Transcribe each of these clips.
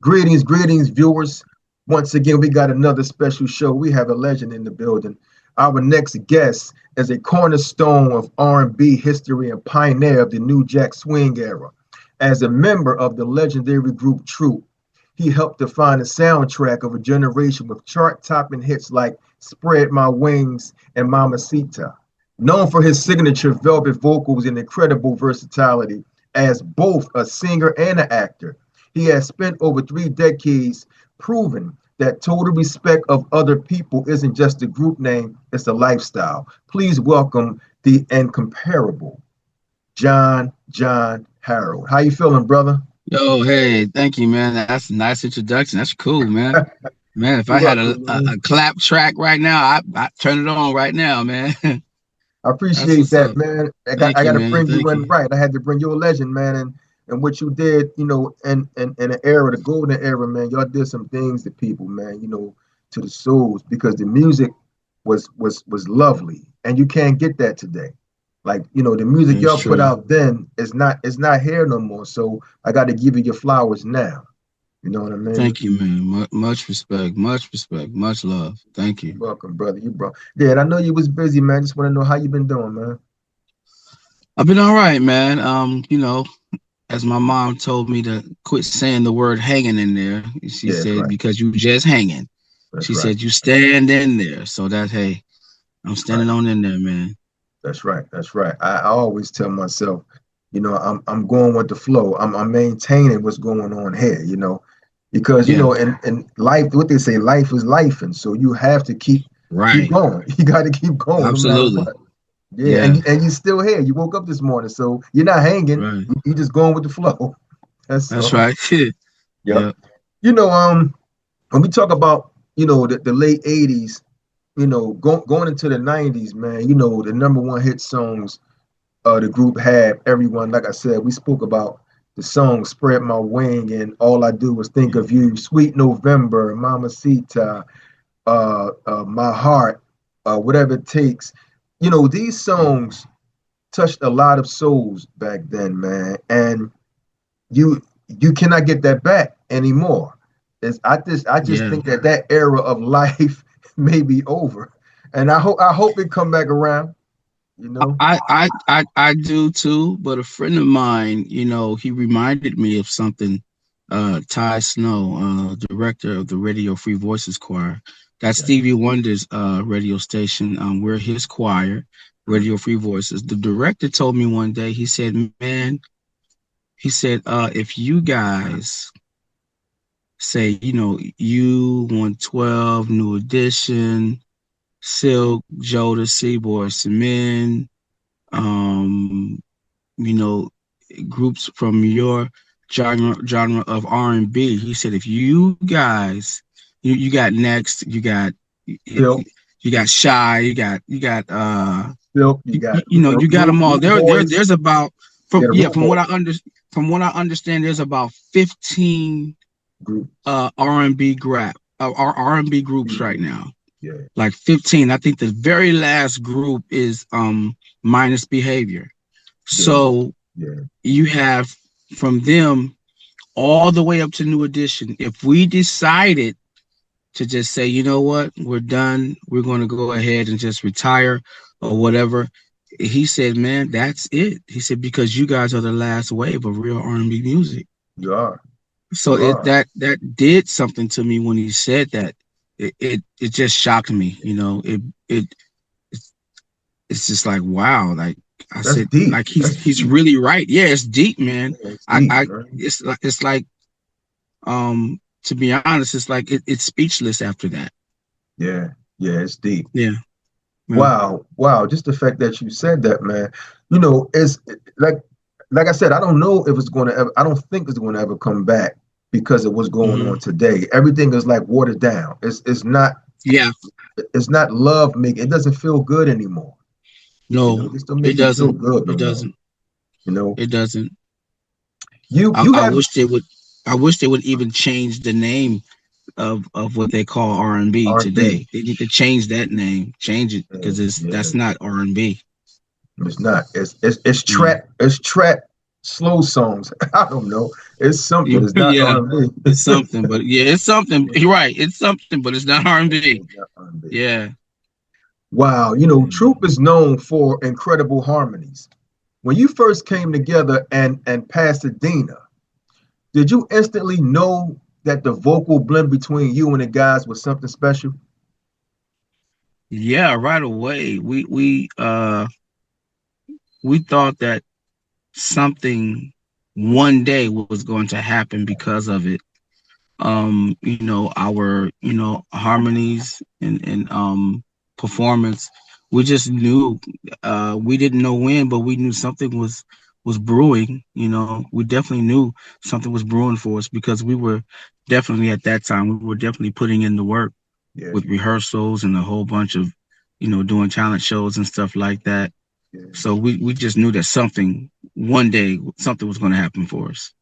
Greetings, viewers. Once again, we got another special show. We have a legend in the building. Our next guest is a cornerstone of R&B history and pioneer of the New Jack Swing era. As a member of the legendary group Troop, he helped define the soundtrack of a generation with chart-topping hits like Spread My Wings and Mamacita. Known for his signature velvet vocals and incredible versatility as both a singer and an actor, he has spent over 3 decades proving that total respect of other people isn't just a group name, it's a lifestyle. Please welcome the incomparable Jon Harreld. How you feeling, brother? Yo, hey, thank you, man. That's a nice introduction. That's cool, man. Man, if I You're had welcome, a man. clap track right now, I turn it on right now, man. I That's appreciate what's that, up. man. I Thank you, got to man. bring you Thank in you. right. I had to bring you a legend, man, and what you did, in an era, the golden era, man. Y'all did some things to people, man. To the souls because the music was lovely, and you can't get that today. Like the music It's y'all put true. out then is not here no more. So I got to give you your flowers now. You know what I mean? Thank you, man. Much respect, much love. Thank you. You're welcome, brother. You bro. Yeah, and I know you was busy, man. Just want to know how you been doing, man. I've been all right, man. As my mom told me to quit saying the word hanging in there, she Yeah, that's said, right. because you just hanging. That's She right. said, you stand in there. So that, hey, I'm Right. standing on in there, man. That's right. That's right. I always tell myself, I'm going with the flow. I'm maintaining what's going on here, because Yeah, in life, what they say, life is life, and so you have to keep right. going. You got to keep going no matter Absolutely. what. Yeah, and Yeah, you're still here. You woke up this morning, so you're not hanging. right. You just going with the flow. That's That's all. right. Yep. Yeah. You know, when we talk about the late '80s, going into the '90s, man, the number one hit songs the group had, everyone, like I said, we spoke about the song Spread My Wing and All I Do Was Think of You, Sweet November, Mamacita, My Heart, Whatever It Takes. These songs touched a lot of souls back then, man. And you you cannot get that back anymore. I just Yeah. think that era of life may be over. And I hope it come back around, you know. I do too, but a friend of mine, he reminded me of something. Ty Snow, director of the Radio Free Voices Choir. That's Yeah. Stevie Wonder's radio station. We're his choir, Mhm. Radio Free Voices. The director told me one day, he said, man, he said, if you guys say, you 112, New Edition, Silk, Jodeci, Boyz II Men, um, you know, groups from your genre of R&B. He said, if you guys, you got Next, Silk, you got Shy, you got Silk, you got you got them all. Root Boys, There's about yeah, the Root from what Boys from what I understand, there's about 15 group. R&B groups right Mhm. now. Yeah, Like 15. I think the very last group is Minus Behavior. yeah, So yeah, you have from them all the way up to New Edition. If we decided to just say, you know what, we're done, we're going to go ahead and just retire or whatever, he said, man, that's it. He said, because you guys are the last wave of real R&B music. you are, So you are. that did something to me when he said that. It just shocked me. It it's just like, wow, like I That's said, deep. like That's he's deep. really right. Yeah, it's deep, man. Yeah, it's deep, I man. it's like to be honest, it's like it's speechless after that. Yeah, yeah, it's deep. Yeah, yeah. Wow, wow. Just the fact that you said that, man. It's like I said, I don't know if it's going to ever. I don't think it's going to ever come back because of what's going Hmm. on today. Everything is like watered down. Yeah, It's not love making. It doesn't feel good anymore. no, This don't it make you feel doesn't. good no It more. doesn't. You know, It doesn't. you I, you I have wish they would. I wish they would even change the name of what they call R&B R&B. today. They need to change that name, change it Yeah, because it's yeah, that's not R&B. it's not. It's Yeah, trap. It's trap. slow songs. I don't know. It's something. It's not Yeah, R&B. it's something, but yeah, it's something. You're right. It's something, but it's not R&B. It's not R&B. Yeah. Wow, Troop is known for incredible harmonies. When you first came together and Pasadena, did you instantly know that the vocal blend between you and the guys was something special? Yeah, right away. We thought that something one day was going to happen because of it. Our, harmonies and performance. We just knew, we didn't know when, but we knew something was brewing. We definitely knew something was brewing for us because we were definitely at that time, we were definitely putting in the work Yeah, with rehearsals and a whole bunch of, doing talent shows and stuff like that. yeah. So we just knew that something one day something was going to happen for us.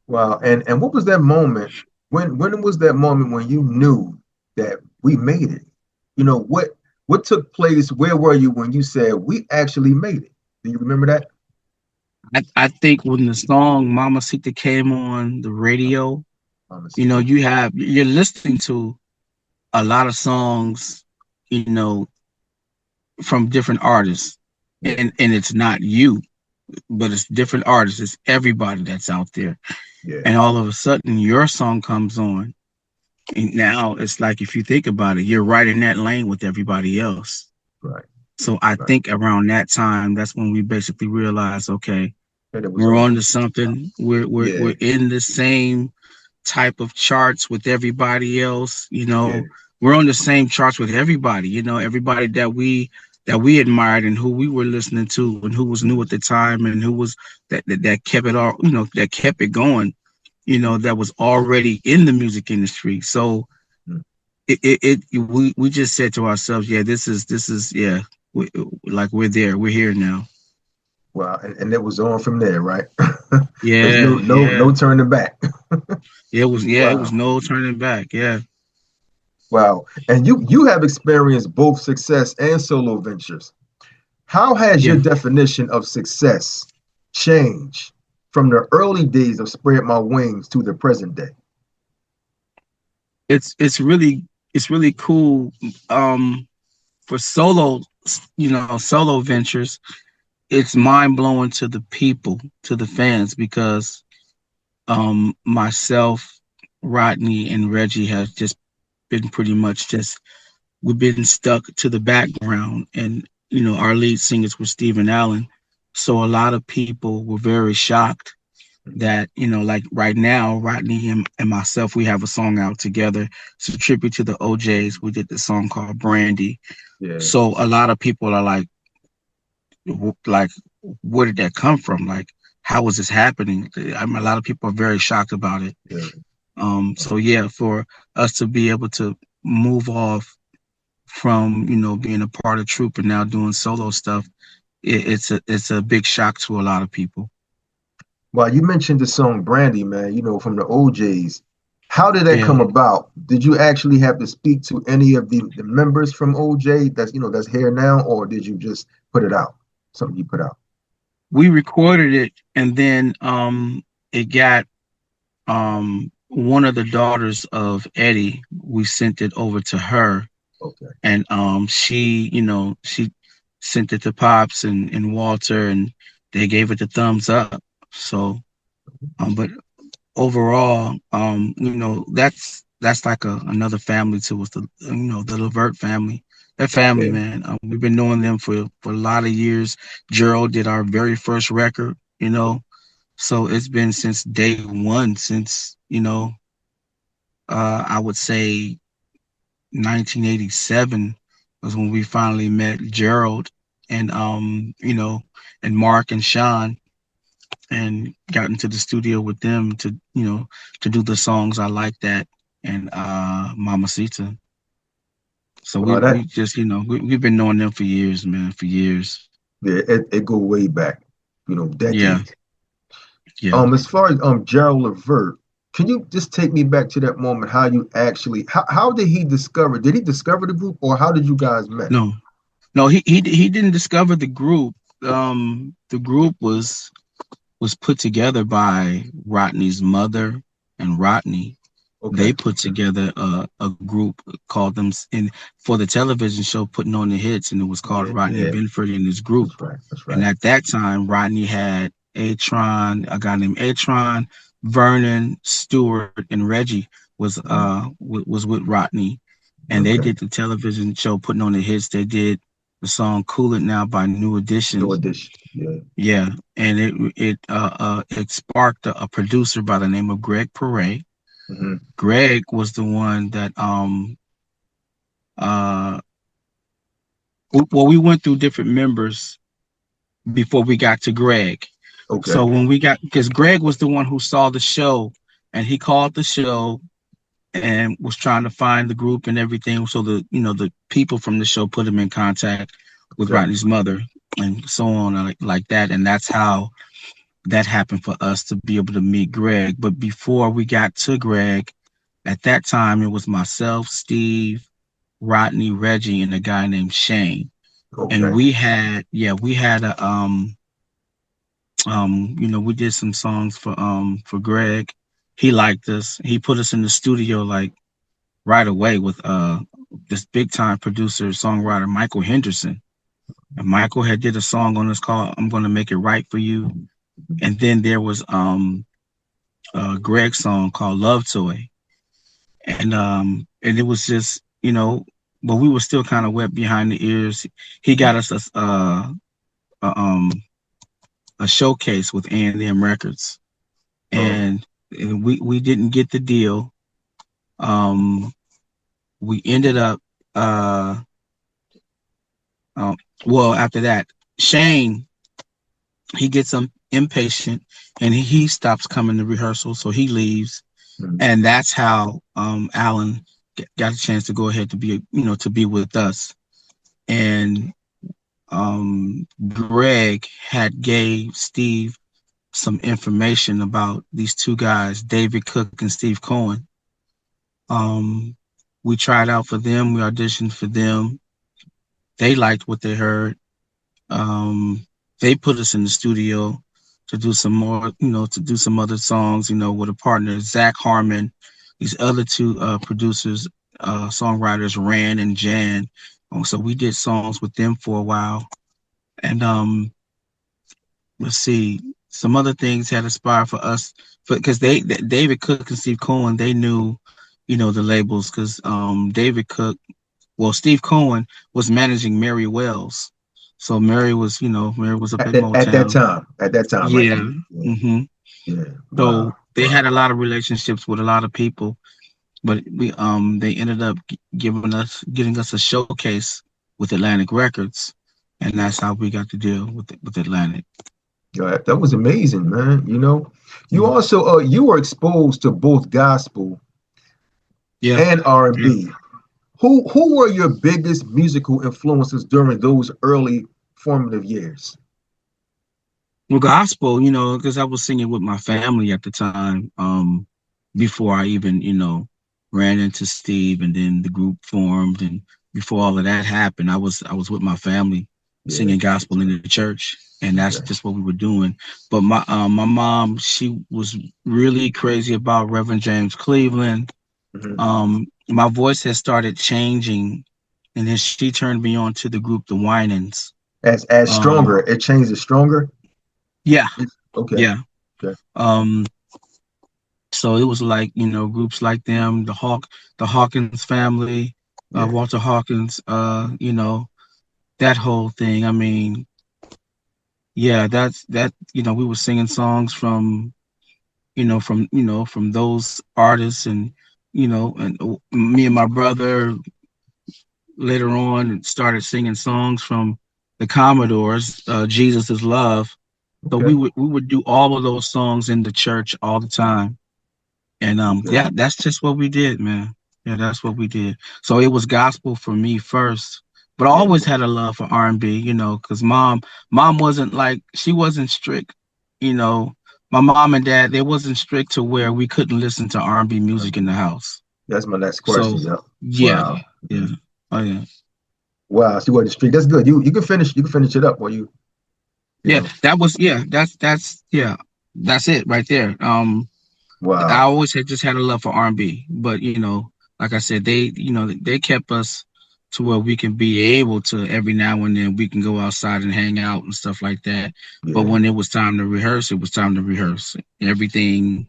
Wow. And what was that moment? When was that moment when you knew that we made it? What took place? Where were you when you said we actually made it? Do you remember that? I think when the song Mama Sita came on the radio, Honestly. you're listening to a lot of songs, you know, from different artists. Yeah, And it's not you, but it's different artists. It's everybody that's out there. yeah. And all of a sudden your song comes on. And now it's like if you think about it, you're right in that lane with everybody else. Right, So I right. think around that time, that's when we basically realized, okay, And it was we're on. on to something. We're Yeah, in the same type of charts with everybody else. yeah. We're on the same charts with everybody. Everybody that we admired and who we were listening to and who was new Mhm. at the time and who was that kept it all. That kept it going. That was already in the music industry. So Mhm. we just said to ourselves, yeah, this is yeah, like we're there, we're here now. Wow, and it was on from there, right? There's Yeah, no yeah. turning back. It was Wow. no turning back. Yeah. Wow. And you have experienced both success and solo ventures. How has your Yeah. definition of success changed from the early days of Spread My Wings to the present day? It's really cool. For solo ventures, it's mind blowing to the people, to the fans, because myself, Rodney, and Reggie have just been pretty much just we've been stuck to the background, and our lead singers were Stephen Allen. So a lot of people were very shocked Mhm. that like right now Rodney and myself, we have a song out together. It's a tribute to the OJs. We did the song called Brandy. Yeah, So a lot of people are like, where did that come from? Like, how is this happening? A lot of people are very shocked about it. yeah. So yeah, for us to be able to move off from being a part of Troop and now doing solo stuff, it's a big shock to a lot of people. Well, you mentioned the song Brandy, man, from the OJs. How did that Yeah. come about? Did you actually have to speak to any of the members from OJ that's here now, or did you just put it out? Something you put out. We recorded it, and then it got one of the daughters of Eddie. We sent it over to her, Okay. and she sent it to Pops and Walter, and they gave it the thumbs up. So but overall, that's like another family to us, the Levert family. That family, Yeah. man, we've been knowing them for a lot of years. Gerald did our very first record, so it's been since day one, since I would say 1987 was when we finally met Gerald and and Mark and Sean, and got into the studio with them to do the songs I Like That and Mamacita. So we Well, that we just we've been knowing them for years, man, for years. yeah, it go way back, Yeah, decades. yeah. As far as Gerald Levert, can you just take me back to that moment? How you actually how did he discover? Did he discover the group, or how did you guys met? No, no, he didn't discover the group. The group was was put together by Rodney's mother and Rodney. They Okay. put together a group called them for the television show Putting on the Hits, and it was called Yeah, Rodney yeah. Benford and his group. That's right. That's And right. at that time, Rodney had a guy named Atron, Vernon, Stewart, and Reggie was with Rodney, and they Okay. did the television show Putting on the Hits. They did the song "Cool It Now" by New No Edition. addition. Yeah. Yeah, and it sparked a producer by the name of Greg Perret. Hmm. Greg was the one that uh well, we went through different members before we got to Greg. Okay. So when we got, because Greg was the one who saw the show, and he called the show and was trying to find the group and everything. So the people from the show put him in contact with Okay. Rodney's mother and so on, like that. And that's how that happened for us to be able to meet Greg. But before we got to Greg, at that time, it was myself, Steve, Rodney, Reggie, and a guy named Shane. And Okay. we had we did some songs for Greg. He liked us. He put us in the studio like right away with this big time producer, songwriter Michael Henderson. And Michael had did a song on us called "I'm Gonna Make It Right for You." And then there was Greg's song called Love Toy. And it was just, but we were still kind of wet behind the ears. He got us a, um, a showcase with A&M Records, Oh. and we didn't get the deal. Um, we ended up, uh, uh, well, after that, Shane, he gets impatient and he stops coming to rehearsal, so he leaves. Mhm. And that's how Alan got a chance to go ahead to be with us. And Greg had gave Steve some information about these two guys, David Cook and Steve Cohen. We tried out for them. We auditioned for them. They liked what they heard. They put us in the studio to do some more, to do some other songs, with a partner, Zach Harmon. These other two producers, songwriters, Rand and Jan. So we did songs with them for a while. And let's see, some other things had inspired for us, because David Cook and Steve Cohen, they knew, the labels, because Steve Cohen was managing Mary Wells. So Mary was up At at that Motown. time. At that time, right? Yeah. Yeah. hmm Yeah. So Wow. they had Wow. a lot of relationships with a lot of people, but they ended up getting us a showcase with Atlantic Records, and that's how we got to deal with Atlantic. Yeah, that was amazing, man. You Mhm. also you were exposed to both gospel Yeah. and Yeah. R&B. Who were your biggest musical influences during those early formative years? Well, gospel, because I was singing with my family at the time, before I even, ran into Steve and then the group formed, and before all of that happened, I was with my family Yeah. singing gospel in the church, and that's Okay. just what we were doing. But my mom, she was really crazy about Reverend James Cleveland. Hmm. My voice had started changing, and then she turned me on to the group The Winans. As Um, stronger, it changed it stronger. yeah, Okay. yeah. Okay. Um, So it was like, groups like them, the Hawkins family, Yeah. Walter Hawkins, that whole thing. I mean, yeah, we were singing songs from those artists, and me and my brother later on started singing songs from the Commodores, Jesus is Love. So Okay. we would do all of those songs in the church all the time. And Okay. yeah, that's just what we did, man. Yeah, that's what we did. So it was gospel for me first, but I Yeah. always had a love for R&B, because mom wasn't like, she wasn't strict, you know. My mom and dad, they wasn't strict to where we couldn't listen to R&B music in R&B. the house. That's my next So question. Yeah. yeah, Wow. yeah, Mhm. oh yeah, Wow. See what the street. That's good. You can finish. You can finish it up while you yeah. know. That was, yeah. That's yeah. That's it right there. I Wow. always had just had a love for R&B, but like I said, they kept us to where we can be able to every now and then we can go outside and hang out and stuff like that. But Yeah. when it was time to rehearse, it was time to rehearse. Everything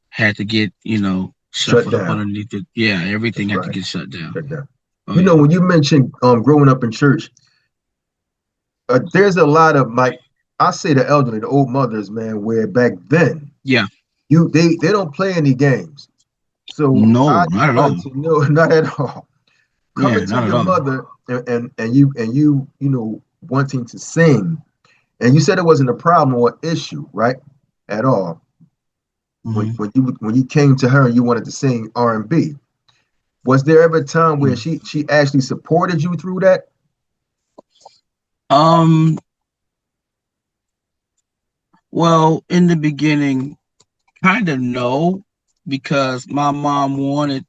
had to get, Shut shuffled up down. underneath it. Yeah, everything That's had to right. get shut down. Shut down. Oh yeah. When you mentioned growing up in church, there's a lot of like I say the elderly, the old mothers, man, where back then Yeah. they don't play any games. So No, I not just at all. wanted to know, not at all. Yeah, Coming to not at your all. mother and you wanting to sing, and you said it wasn't a problem or issue, right? At all. Hmm. When you came to her and you wanted to sing R&B, was there ever a time where she actually supported you through that? Um, well, in the beginning, kind of no, because my mom wanted,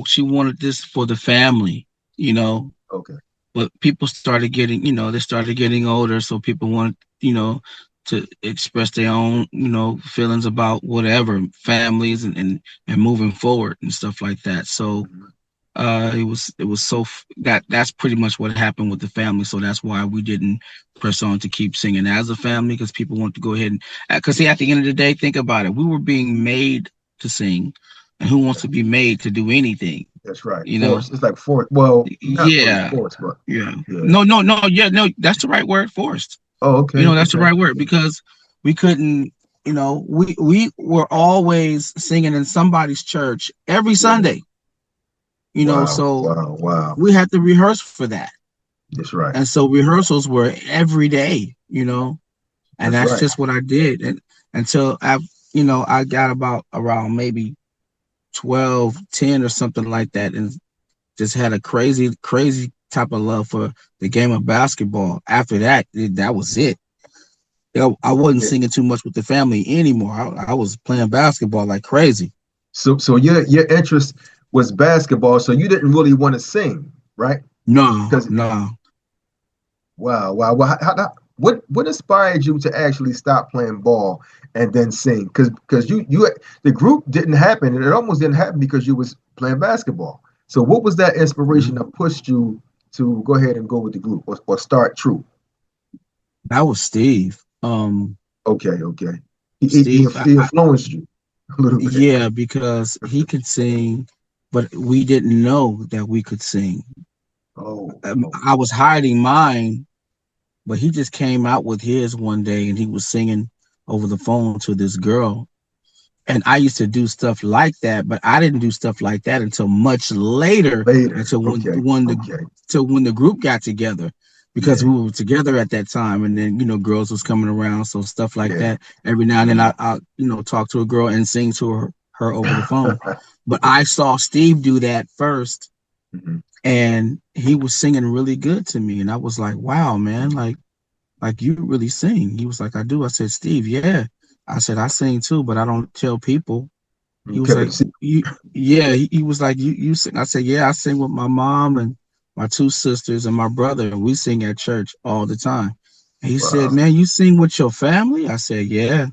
she wanted this for the family, you know, Okay. but people started getting, they started getting older, so people wanted, to express their own, feelings about whatever families and moving forward and stuff like that. So Mhm. it was that's pretty much what happened with the family. So that's why we didn't press on to keep singing as a family, because people want to go ahead and because see, at the end of the day, think about it, we were being made to sing, and who wants to be made to do anything, That's right. you know? Force. It's like force. Well, not really Yeah. force, but Yeah. yeah. No, yeah, no, that's the right word, forced. Oh, okay. That's the Okay. right word, because we couldn't, we were always singing in somebody's church every Yeah. Sunday, Wow. so Wow. Wow. we had to rehearse for that. That's right. And so rehearsals were every day, and That's that's right. just what I did. And until I got about around maybe 12, 10 or something like that, and just had a crazy, crazy type of love for the game of basketball. After that, that was it. I wasn't Yeah. singing too much with the family anymore. I was playing basketball like crazy. So your interest was basketball. So you didn't really want to sing, right? No, Because no. wow, wow, wow. What inspired you to actually stop playing ball and then sing? Because you the group didn't happen, and it almost didn't happen because you was playing basketball. So what was that inspiration Mhm. that pushed you to go ahead and go with the group or start True? That was Steve. Okay, okay. He Steve, he influenced you a little bit. yeah, because he could sing, but we didn't know that we could sing. Oh, oh, I was hiding mine, but he just came out with his one day, and he was singing over the phone to this girl. And I used to do stuff like that, but I didn't do stuff like that until much later, later. until Okay, okay. when the group got together, because Yeah, we were together at that time, and then girls was coming around, so stuff like yeah. that. Every now and then Mhm. I talk to a girl and sing to her over the phone. But I saw Steve do that first, Mhm. and he was singing really good to me, and I was like, wow, man, like you really sing. He was like, I do. I said, Steve, yeah. I said, I sing too, but I don't tell people. He You was kept like, it secret. you, yeah. He was like, you sing. I said, yeah, I sing with my mom and my two sisters and my brother, and we sing at church all the time. And he said, Wow. man, you sing with your family? I said, yeah.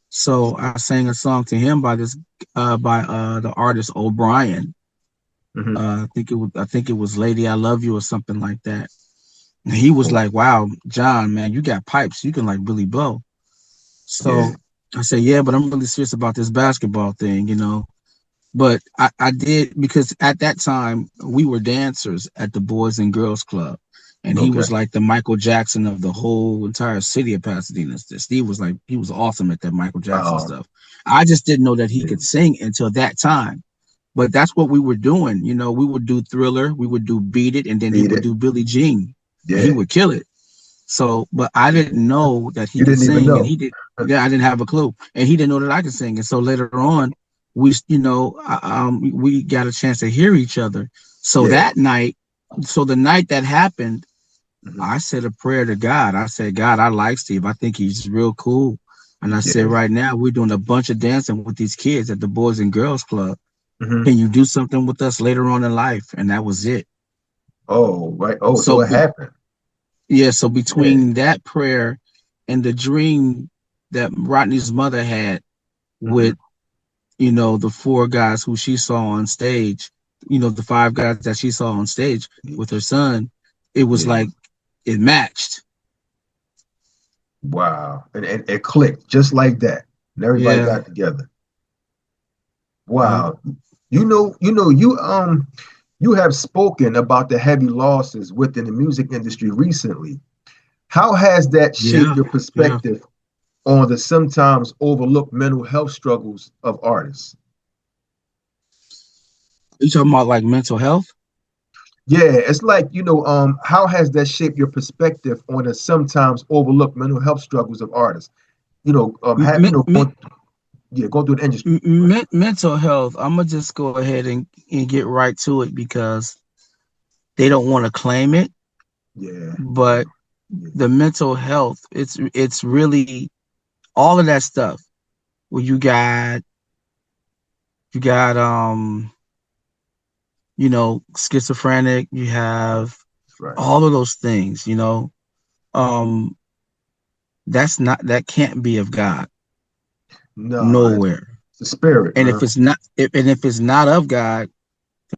So I sang a song to him by the artist O'Brien. Hmm. I think it was Lady I Love You or something like that. And he was Oh, like, wow, John, man, you got pipes. You can like really blow. yeah. So I said, yeah, but I'm really serious about this basketball thing. But I did, because at that time we were dancers at the Boys and Girls Club. And he Okay. was like the Michael Jackson of the whole entire city of Pasadena. Steve was like, he was awesome at that Michael Jackson Oh, stuff. I just didn't know that he yeah. could sing until that time. But that's what we were doing. We would do Thriller, we would do Beat It, and then he Beat would it. do Billie Jean, and he Yeah. would kill it. So, but I Yeah. didn't know that he You could didn't even sing, and know. he did. Yeah, I didn't have a clue, and he didn't know that I could sing. And so later on, we got a chance to hear each other. So Yeah. that night, so the night that happened, Hmm. I said a prayer to God. I said, God, I like Steve. I think he's real cool. And I said, Yeah. right now we're doing a bunch of dancing with these kids at the Boys and Girls Club. Hmm. Can you do something with us later on in life? And that was it. Oh, right. Oh, so So it happened. yeah, so Yeah. between that prayer and the dream, that Rodney's mother had Hmm. with, you know, the four guys who she saw on stage, you know, the five guys that she saw on stage with her son, it was Yeah. like it matched. Wow. And it clicked just like that. And everybody Yeah. got together. Yep. Wow. You have spoken about the heavy losses within the music industry recently. How has that shaped Yeah. your Yeah. perspective on the sometimes overlooked mental health struggles of artists? You talking about like mental health? Yeah, it's like, how has that shaped your perspective on the sometimes overlooked mental health struggles of artists? Have Me, me, go through the industry. Right. mental health. I'm gonna just go ahead and get right to it because they don't want to claim it, Yeah, but yeah, the mental health, it's really all of that stuff. Where you got you know, schizophrenic, you have that's right. all of those things, you know. Um, that can't be of God No, nowhere. it's the spirit, And if man. it's not, if it's not of God,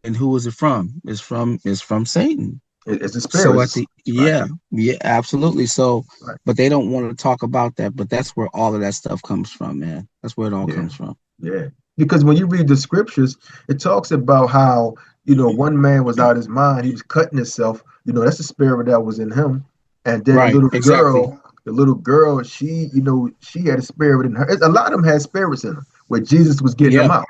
then who is it from? It's from Satan. It's the spirit. So at It's the right, yeah, absolutely. So, right. but they don't want to talk about that. But that's where all of that stuff comes from, man. That's where it all Yeah, comes from. yeah. Because when you read the scriptures, it talks about how, one man was out his mind. He was cutting himself. That's the spirit that was in him. And then Right. Exactly. the little girl, she had a spirit in her. A lot of them had spirits in them where Jesus was getting them Yeah. out.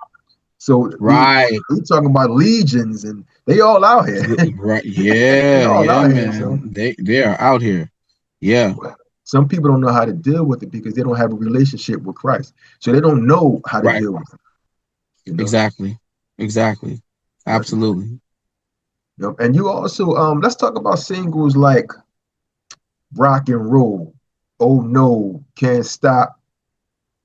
So Right. we talking about legions and they all out here. Right. They Yeah. all Yeah, out here. So man. They are out here. Yeah. some people don't know how to deal with it because they don't have a relationship with Christ. So they don't know how to Right. deal with it. Exactly. Exactly. That's right. Absolutely. And you also let's talk about singles like Rock and Roll, Oh No, Can't Stop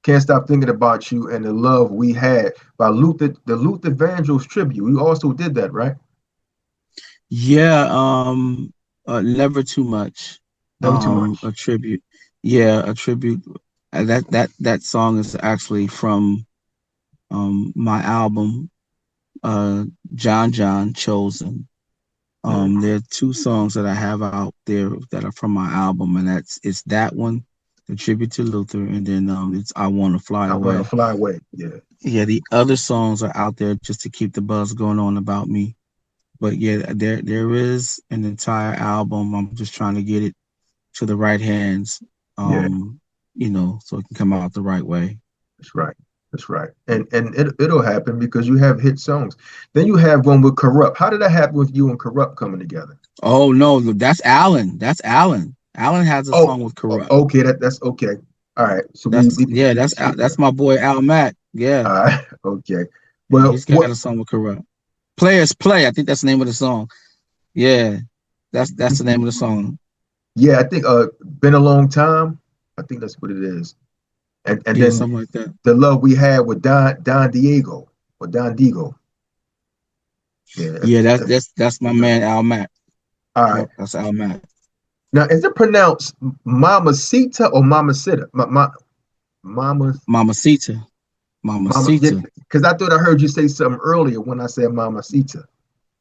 Thinking About You, and The Love We Had by the Luther Vandross tribute. You also did that, right? Yeah. Never too much. Never too much. A tribute. Yeah, a tribute. That song is actually from my album, uh Jon Jon Chosen. Yeah. There are two songs that I have out there that are from my album, and it's that one, the tribute to Luther, and then it's I Wanna Fly I Wanna Away. Fly Away. Yeah. Yeah, the other songs are out there just to keep the buzz going on about me. But yeah, there is an entire album. I'm just trying to get it to the right hands, Yeah. you know, so it can come out the right way. That's right. That's right. And it'll happen because you have hit songs. Then you have one with Corrupt. How did that happen with you and Corrupt coming together? Oh no, that's Alan. That's Alan. Alan has a Oh, song with Corrupt. okay. That's okay. All right. So That's we yeah, can Al, skip that. that's my boy Al Mack. Yeah, All right. Okay. yeah, Well, he's got what? a song with Corrupt. Players Play. I think that's the name of the song. Yeah, that's the name of the song. Yeah, I think been a long time. I think that's what it is. And Yeah, then something like that. the love we had with Don Diego or Don Diego. Yeah. Yeah, that's my man Al Mack. All right. Yep, that's Al Mack. Now, is it pronounced Mamacita or Mamacita? Mama, Mamacita, yeah, Mamacita. because I thought I heard you say something earlier when I said Mamacita.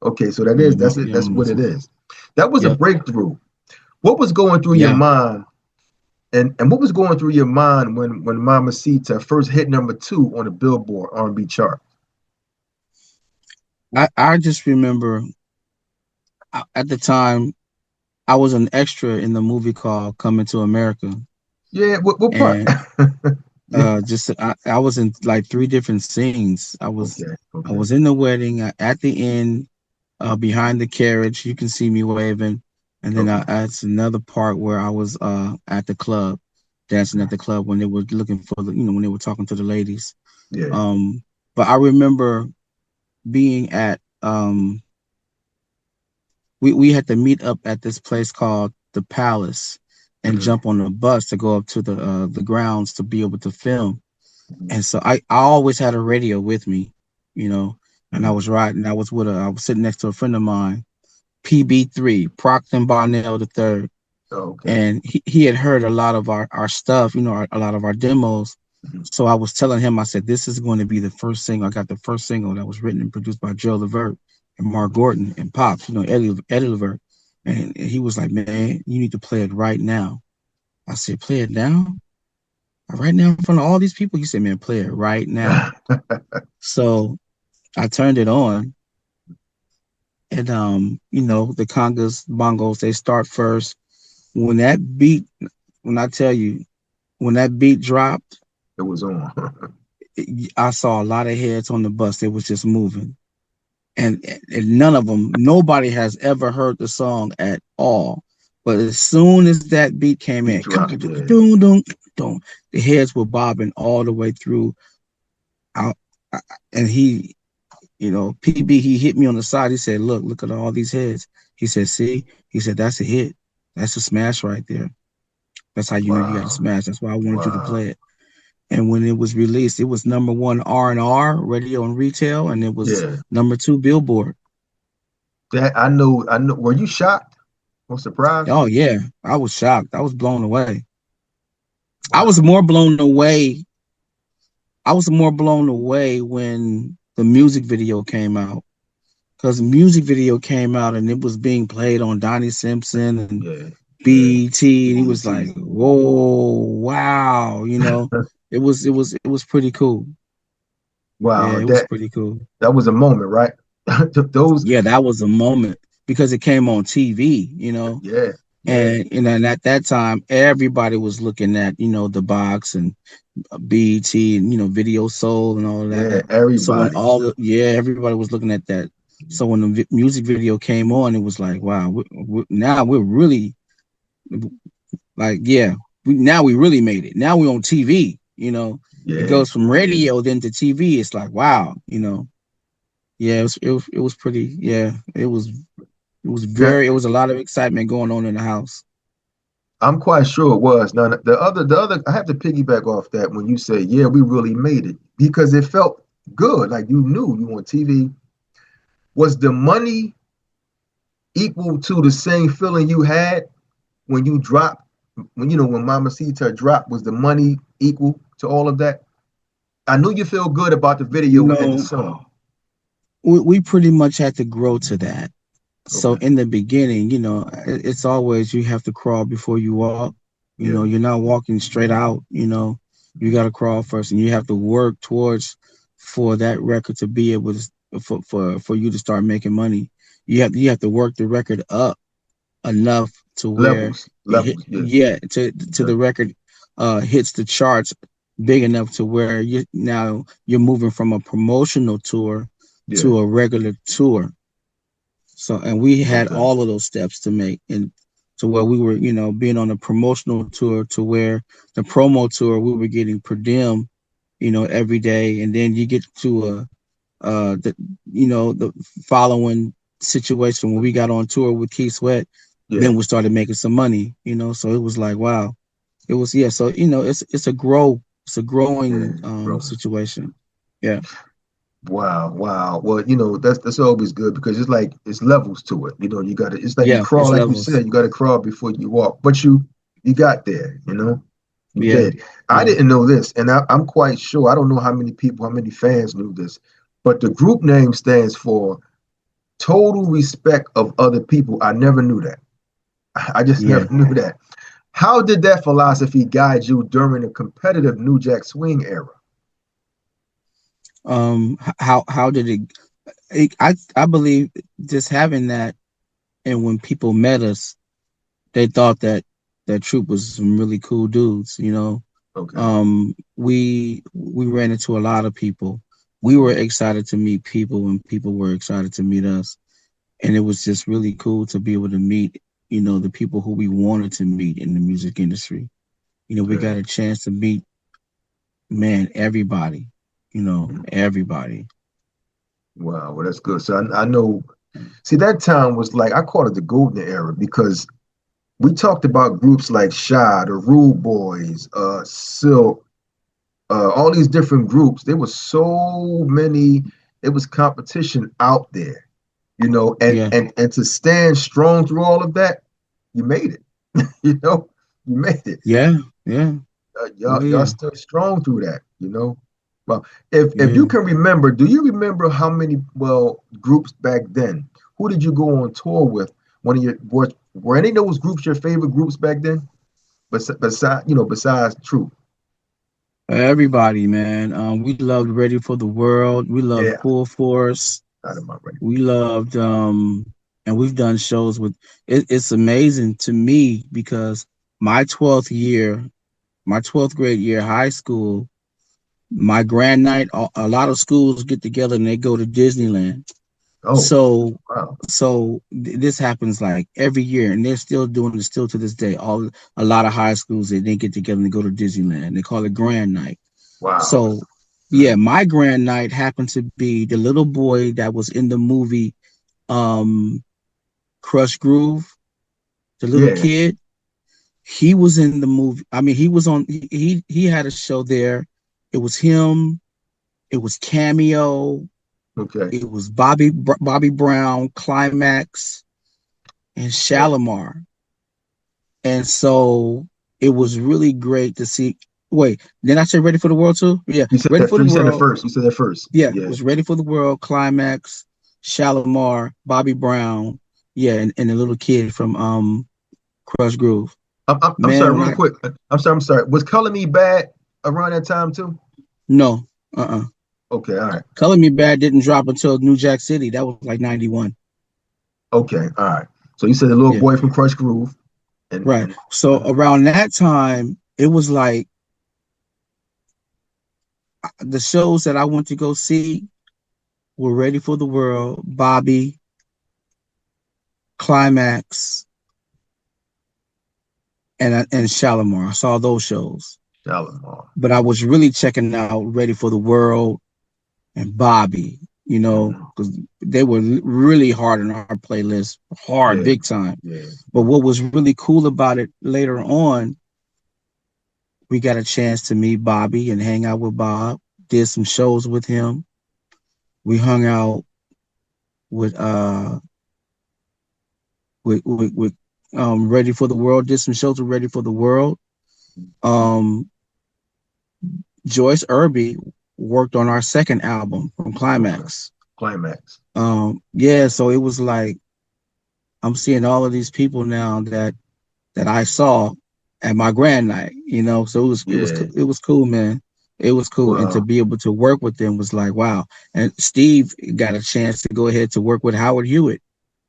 Okay, so Yeah, that's it. yeah, That's what it Mamacita. is. That was a Yep. breakthrough. What was going through your Yeah. mind, and what was going through your mind when Mamacita first hit #2 on the Billboard R&B chart? I just remember at the time I was an extra in the movie called Coming to America, Yeah, what part? and Yeah. just I was in like three different scenes. Okay, I okay, was in the wedding at the end, behind the carriage. You can see me waving, and then okay. that's another part where I was at the club, dancing at the club when they were looking for the when they were talking to the ladies. Yeah. Um, but I remember being at we had to meet up at this place called the Palace and Hmm. jump on a bus to go up to the grounds to be able to film. And so I always had a radio with me, you know, and I Hmm. was riding. I was sitting next to a friend of mine, PB3, Procton Barnell the third. Okay. and he had heard a lot of our stuff, a lot of our demos. Mhm. So I was telling him, I said, this is going to be the first single. I got the first single that was written and produced by Joe Levert and Mark Gordon and Pops, Eddie Levert. And he was like, man, you need to play it right now. I said, play it now? Right now in front of all these people? He said, man, play it right now. So I turned it on, and the congas, bongos, they start first. When that beat, when I tell you, when that beat dropped, It was on. I saw a lot of heads on the bus. It was just moving. And none of them, nobody has ever heard the song at all. But as soon as that beat came He in, dropped it. the heads were bobbing all the way through. Out, and PB, he hit me on the side. He said, look at all these heads. He said, see, he said, that's a hit. That's a smash right there. That's how you know you got to Wow. smash. That's why I wanted you to Wow. play it. And when it was released, it was #1 R&R radio and retail, and it was Yeah. #2 Billboard. That I know. I know. Were you shocked or surprised? Oh yeah, I was shocked. I was blown away. I was Wow. more blown away. I was more blown away when the music video came out, because the music video came out and it was being played on Donnie Simpson and Yeah. Yeah. BET, and he was like, BET. "Whoa, wow!" It was pretty cool. Yeah, Wow. it was That pretty cool. that was a moment, right? Those. Yeah, that was a moment because it came on TV, Yeah. Yeah. and at that time everybody was looking at the box and BET and Video Soul and all of Yeah. that. So when Everybody. everybody was looking at that. So when the music video came on, it was like, wow, now we're really like, yeah, now we really made it. Now we're on TV. It Yeah. goes from radio then to TV. It's like, wow. Yeah, it was pretty. Yeah, That it was a lot of excitement going on in the house. I'm quite sure it was. Now the other I have to piggyback off that when you say, yeah, we really made it because it felt good. Like you knew you on TV. Was the money equal to the same feeling you had when you dropped when Mama Sita dropped? Was the money equal to all of that? I knew you feel good about the You video and the know, song. we pretty much had to grow to that. So Okay. in the beginning, it's always you have to crawl before you walk. Yeah. You're not walking straight out. You got to crawl first, and you have to work towards for that record to be able to for you to start making money. You have to work the record up enough to where Levels. it hit, Levels. Yeah. yeah, to Yeah. the record hits the charts big enough to where you're moving from a promotional tour Yeah. to a regular tour. So, and we had Okay. all of those steps to make, and to where we were, being on a promotional tour to where the promo tour, we were getting per diem, every day. And then you get to the following situation when we got on tour with Keith Sweat, Yeah. then we started making some money, so it was like, wow, it was, yeah. So, it's a Yeah. growing, Bro. situation. Yeah. Wow, wow. Well, that's always good because it's levels to it. You gotta it's like you Yeah. crawl, It's like you levels. said, you gotta crawl before you walk. But you got there. You Yeah. did. I Yeah. didn't know this, and I'm quite sure. I don't know how many people, how many fans knew this, but the group name stands for total respect of other people. I never knew that. I just never Yeah. knew that. How did that philosophy guide you during the competitive New Jack Swing era? How did I believe just having that, and when people met us, they thought that Troop was some really cool dudes. Okay. We ran into a lot of people. We were excited to meet people, and people were excited to meet us, and it was just really cool to be able to meet the people who we wanted to meet in the music industry. We Yeah. got a chance to meet, man, everybody. Everybody. Wow. Well, that's good. So I know. See, that time was like I call it the golden era because we talked about groups like Shy, the Rude Boys, Silk, all these different groups. There was so many. It was competition out there, and Yeah. and and to stand strong through all of that, you made it. You know, you made it. Yeah, yeah. Oh Y'all yeah, still strong through that. You know. Well, if yeah. you can remember, do you remember how many groups back then? Who did you go on tour with? One of your were any of those groups your favorite groups back then? Besides True. Everybody, man. We loved Ready for the World. We loved Yeah, Full Force. out of my brain. We loved and we've done shows with it's amazing to me because my 12th year, my 12th grade year high school, my grand night, a lot of schools get together and they go to Disneyland. Oh, So wow. this happens like every year and they're still doing it still to this day. A lot of high schools they get together and they go to Disneyland. They call it grand night. Wow. So yeah, Mm. my grand night happened to be the little boy that was in the movie um Crush Groove, the little Yeah. kid. He was in the movie. I mean, he was on. He had a show there. It was him. It was Cameo. Okay. It was Bobby Brown, Climax, and Yeah. Shalimar. And so it was really great to see. Wait, then I said Ready for the World too? Yeah, You said Ready that. for the You said it World. first. You said that first. Yeah, it Yeah. was Ready for the World, Climax, Shalimar, Bobby Brown. Yeah, and the little kid from Crush Groove. I'm Man, sorry, when real I quick. I'm sorry. I'm sorry. Was Color Me Bad around that time too? no, uh-uh. Okay. All right. Color Me Bad didn't drop until New Jack City. That was like 91. Okay. All right. So you said the little Yeah, boy from Crush Groove, right. and So around that time, it was like the shows that I went to go see were Ready for the World, Bobby, Climax, and Shalimar. I saw those shows. Shalimar. But I was really checking out Ready for the World and Bobby, Mhm. because they were really hard on our playlist, hard, Yeah. big time. Yeah. But what was really cool about it later on, we got a chance to meet Bobby and hang out with Bob, did some shows with him. We hung out with Ready for the World, did some shows with Ready for the World. Um Joyce Irby worked on our second album from Okay. Climax. Climax. Yeah, so it was like I'm seeing all of these people now that I saw at my grand night, So Yeah. it was cool, man. It was cool, and to Wow. be able to work with them was like wow. And Steve got a chance to go ahead to work with Howard Hewitt,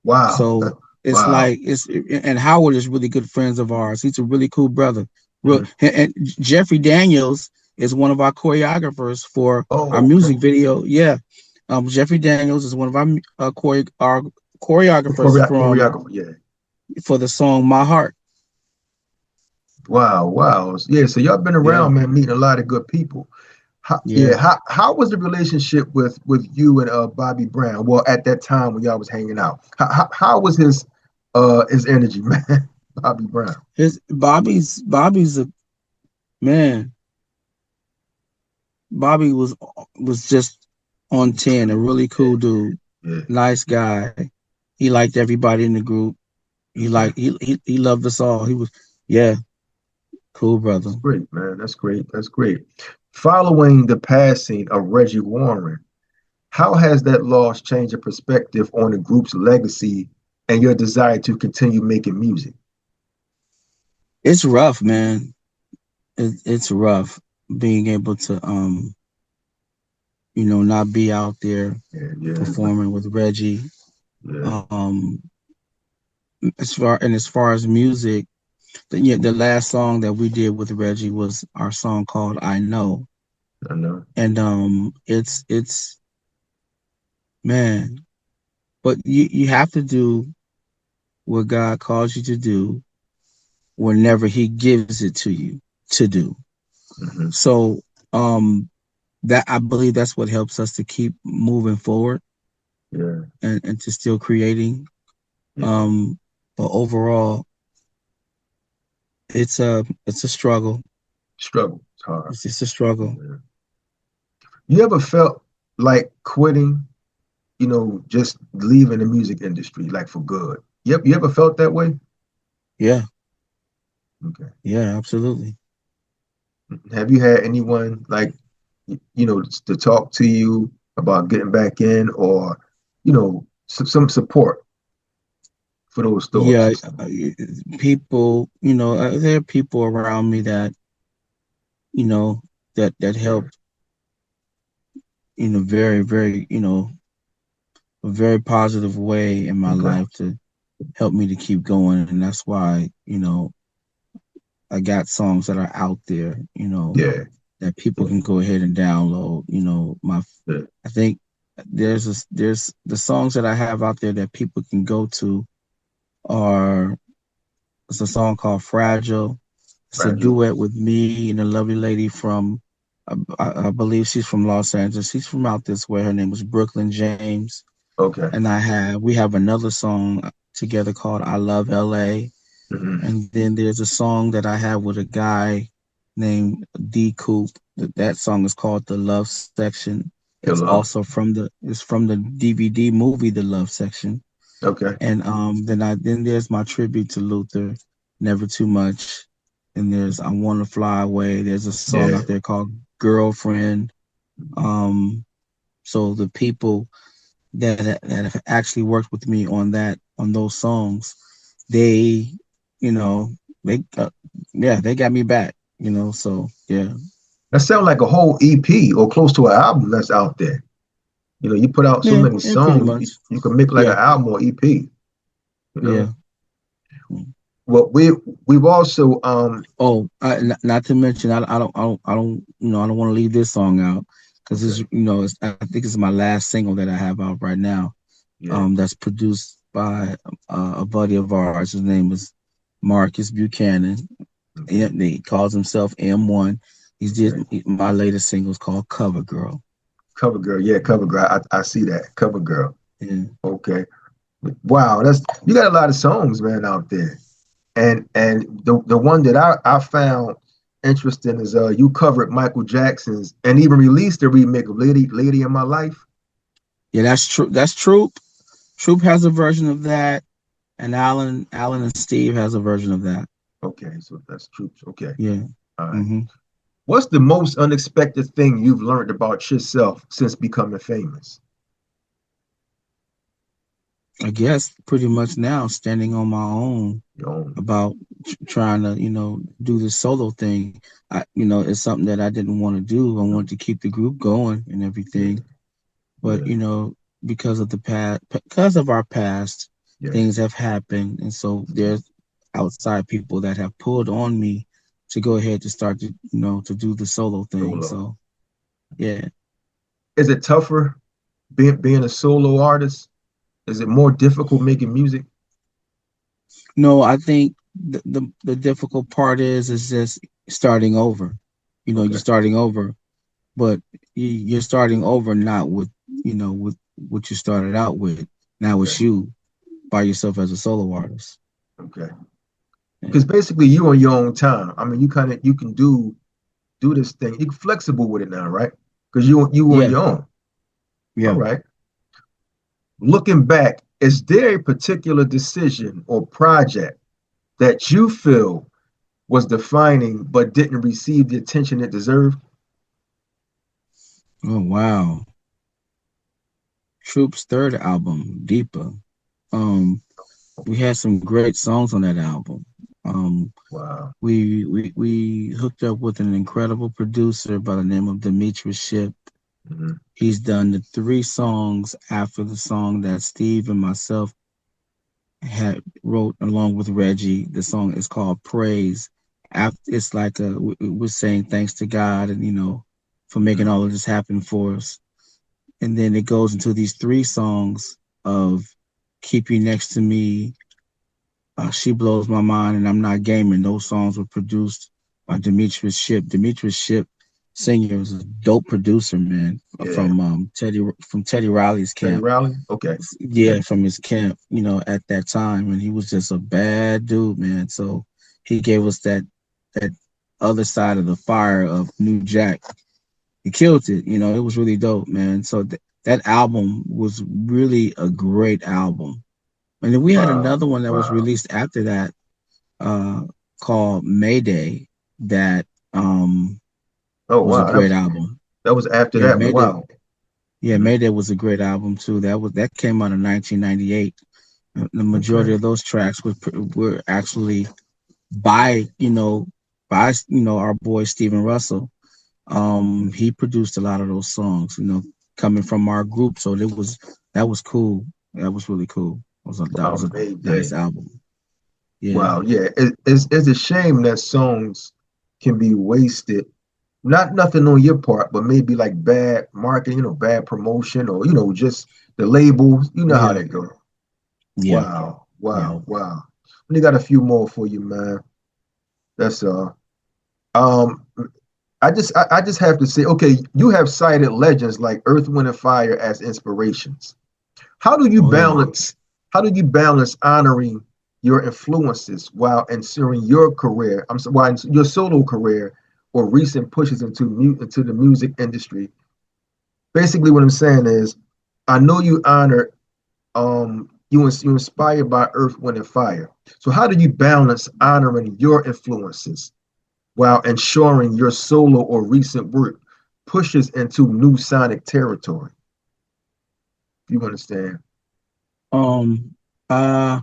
Wow. so it's Wow. like it's and Howard is really good friends of ours. He's a really cool brother. Real, Mhm. and Jeffrey Daniels is one of our choreographers for our Oh, okay. music video. Yeah, Jeffrey Daniels is one of our The choreographers from choreographer. Yeah. for the song My Heart. Wow. Wow. Yeah. So y'all been Yeah, around, man, meeting a lot of good people. Yeah. yeah. How was the relationship with you and Bobby Brown? Well, at that time when y'all was hanging out, how was his energy, man? Bobby Brown. His Bobby's a man. Bobby was just on 10, a really Yeah. cool dude, Yeah. nice guy. He liked everybody in the group. He Okay. liked he loved us all. He was yeah, cool brother. That's great, man. That's great. That's great. Following the passing of Reggie Warren, how has that loss changed your perspective on the group's legacy and your desire to continue making music? It's rough, man. It's rough being able to not be out there Yeah, yeah, performing with Reggie. yeah. Um as far as music, the last song that we did with Reggie was our song called I Know. I know. And it's man, but you have to do what God calls you to do whenever he gives it to you to do. Hmm. So um that I believe that's what helps us to keep moving forward Yeah, and to still creating. yeah. Um but overall it's a struggle. Struggle. It's hard. It's just a struggle. Yeah. You ever felt like quitting, just leaving the music industry, like for good? You ever felt that way? Yeah. Okay. Yeah, absolutely. Have you had anyone like to talk to you about getting back in, or some support for those thoughts Yeah, or something? people, there are people around me that, you know, that Yeah. help in a very, very, a very positive way in my Okay. life to help me to keep going. And that's why, I got songs that are out there, Yeah. that people Yeah. can go ahead and download. Yeah. I think there's the songs that I have out there that people can go to are it's a song called Fragile. It's a Fragile. duet with me and a lovely lady from I believe she's from Los Angeles. She's from out this way. Her name is Brooklyn James. Okay. And we have another song together called I Love LA. Hmm. And then there's a song that I have with a guy named D Coop. That song is called The Love Section. The love. It's from the DVD movie The Love Section. Okay. And then there's my tribute to Luther, Never Too Much. And there's I Wanna Fly Away. There's a song Yeah. out there called Girlfriend. Um so the people that have actually worked with me on those songs, they, you know, they yeah, they got me back, so yeah. That sounds like a whole EP or close to an album that's out there. You put out so Yeah, many yeah, pretty songs, much. you can make like an Yeah, album or EP. You know. yeah. Well, we've also Oh, not to mention, I don't want to leave this song out because okay. I think it's my last single that I have out right now. Yeah. That's produced by a buddy of ours. His name is Marcus Buchanan. Okay. He calls himself M1. He's did Okay. my latest single is called Cover Girl. Cover girl. Yeah, cover girl. I see that. Cover girl. Yeah, Okay. Wow, that's you got a lot of songs, man, out there. And the one that I found interesting is you covered Michael Jackson's and even released a remake of Lady in My Life. yeah, that's true. That's Troop. Troop has a version of that, and Alan and Steve has a version of that. Okay, so that's Troops. Okay. Yeah. All right. hmm What's the most unexpected thing you've learned about yourself since becoming famous? I guess pretty much now standing on my own Your own. about trying to do this solo thing. It's something that I didn't want to do. I You know, wanted to keep the group going and yeah, everything, but yeah, because of the past, because of our past, yeah. things have happened, and so Okay. there's outside people that have pulled on me to go ahead to start to to do the solo thing. Solo. So yeah. Is it tougher being a solo artist? Is it more difficult making music? No, I think the difficult part is just starting over. You're Okay, starting over, but you're starting over not with with what you started out with. Now okay, it's you by yourself as a solo artist. okay. Yeah. Because basically you on your own time. I mean, you can do this thing. You're flexible with it now, right? Because you on Yeah. your own. All Yeah. right. Looking back, is there a particular decision or project that you feel was defining but didn't receive the attention it deserved? Oh wow. Troop's third album, Deeper. Um, we had some great songs on that album. Um, Wow. we hooked up with an incredible producer by the name of Demetrius Ship. Hmm. He's done the three songs after the song that Steve and myself had wrote along with Reggie. The song is called Praise. After it's like we're saying thanks to God and for making Hmm. all of this happen for us. And then it goes into these three songs of Keep You Next to Me, She Blows My Mind, and I'm Not Gaming. Those songs were produced by Demetrius Ship. Demetrius Ship Senior was a dope producer, man, Yeah. From Teddy Riley's Teddy camp. Riley? Okay. Okay. Yeah, from his camp, at that time, and he was just a bad dude, man. So he gave us that other side of the fire of New Jack. He killed it, it was really dope, man. So that album was really a great album. And then we had Wow. another one that was Wow. released after that. called Mayday that Oh was a wow, great album. that was after Yeah, that one. Mayday. Wow. Yeah, Mhm. Mayday was a great album too. That came out in 1998. The majority Okay. of those tracks were actually by our boy Stephen Russell. Mhm. He produced a lot of those songs. Coming from our group, so that was cool. That was really cool. That Wow, was a nice Mayday. album. Yeah. Wow, yeah. It's a shame that songs can be wasted. Not nothing on your part, but maybe like bad marketing, bad promotion, or just the labels. You know how Yeah. that go. Yeah. Wow, Yeah. wow, wow. We got a few more for you, man. That's um I just have to say, okay, you have cited legends like Earth, Wind, and Fire as inspirations. How do you Oh yeah. balance how do you balance honoring your influences while ensuring your career, while your solo career or recent pushes into the music industry? Basically, what I'm saying is, I know you honor you inspired by Earth, Wind, and Fire. So how do you balance honoring your influences while ensuring your solo or recent work pushes into new sonic territory? You understand? Um. Uh.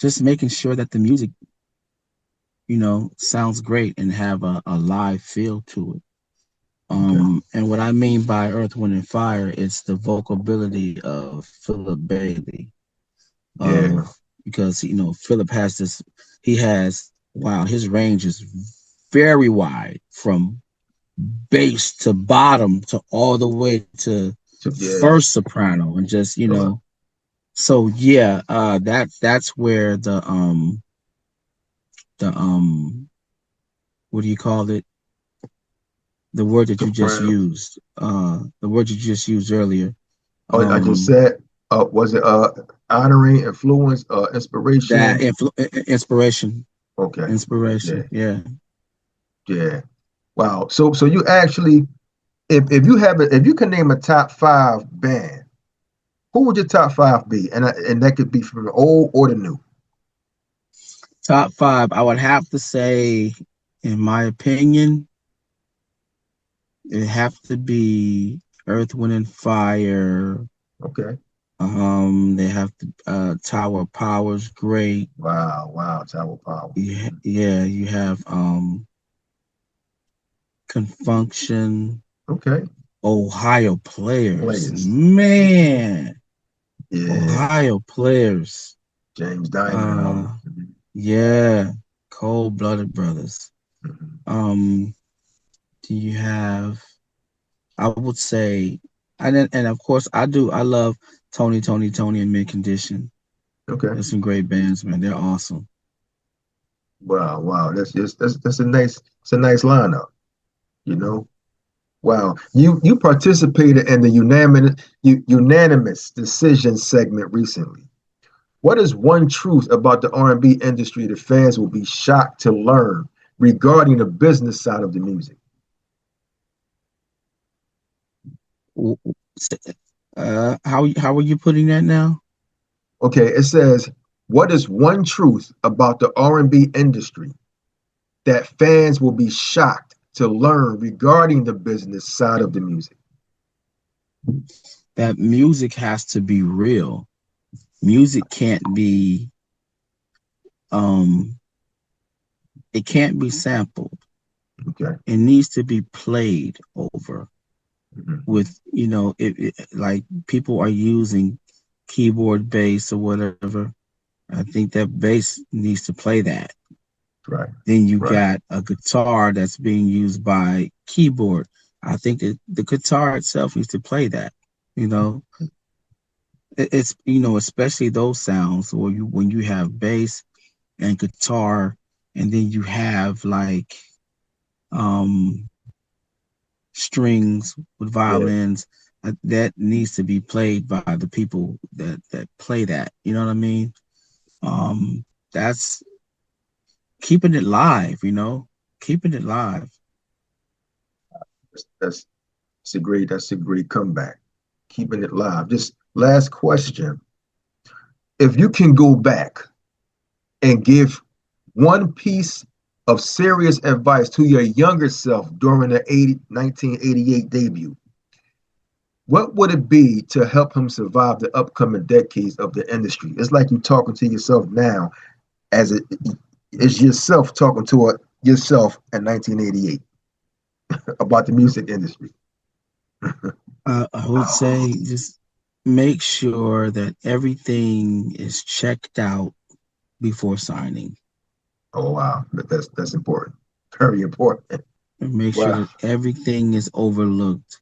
Just making sure that the music, sounds great and have a live feel to it. Okay. And what I mean by Earth, Wind, and Fire, it's the vocal ability of Philip Bailey. Yeah. Of Because Philip has this, he has wow, his range is very wide from bass to bottom to all the way to So, yeah. first soprano, and just Uh, so yeah, that's where the what do you call it, the word that you just soprano. used, the word you just used earlier. Oh, I just um said, was it honoring influence, that inspiration? inspiration. Okay. Yeah. Inspiration, yeah. Yeah. Wow. So you actually, if you can name a top five band, who would your top five be? And that could be from the old or the new. Top five, I would have to say, in my opinion, it have to be Earth, Wind, and Fire. Okay. They have to Tower of Power's great. Wow. Wow. Tower Power. Yeah, you have Confunction, Okay. Ohio Players. Players. Man, Yeah. Ohio Players. James Diamond album. Uh yeah, Cold Blooded Brothers. Mhm. Um, do you have, I would say, and of course I love Tony and Mid Condition. Okay. There's some great bands, man. They're awesome. Wow. Wow. That's a nice lineup. You know. Wow. You participated in the unanimous decision segment recently. What is one truth about the R&B industry that fans will be shocked to learn regarding the business side of the music? W- how are you putting that now? Okay, it says, what is one truth about the R&B industry that fans will be shocked to learn regarding the business side of the music? That music has to be real. Music can't be um it can't be sampled. Okay. It needs to be played over Mhm. with, like people are using keyboard bass or whatever. I think that bass needs to play that. Right. Then you Right. got a guitar that's being used by keyboard. I think that the guitar itself needs to play that. You know, it's especially those sounds where you when you have bass and guitar, and then you have like um strings with Yeah. violins, that needs to be played by the people that play that. You know what I mean? That's keeping it live. Keeping it live. That's that's a great comeback. Keeping it live. Just last question. If you can go back and give one piece of serious advice to your younger self during the 1988 debut, what would it be to help him survive the upcoming decades of the industry? It's like you talking to yourself now, as it's yourself talking to yourself in 1988 about the music industry. I would say just make sure that everything is checked out before signing. Oh wow, that's important, very important. And make sure Wow, that everything is overlooked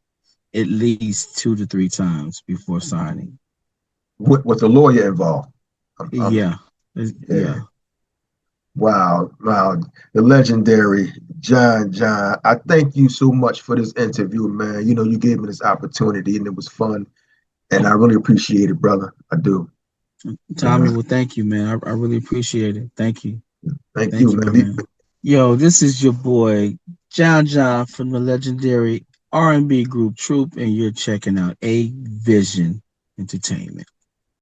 at least 2 to 3 times before signing. with the lawyer involved. Yeah, Yeah. yeah. Wow, wow, the legendary Jon Jon. I thank you so much for this interview, man. You know, you gave me this opportunity and it was fun, and I really appreciate it, brother. I do. You Tommy, know, well, thank you, man. I really appreciate it. Thank you. thank you, Thank you, my man. man. Yo, this is your boy, Jon Jon from the legendary R&B group Troop, and you're checking out A Vision Entertainment.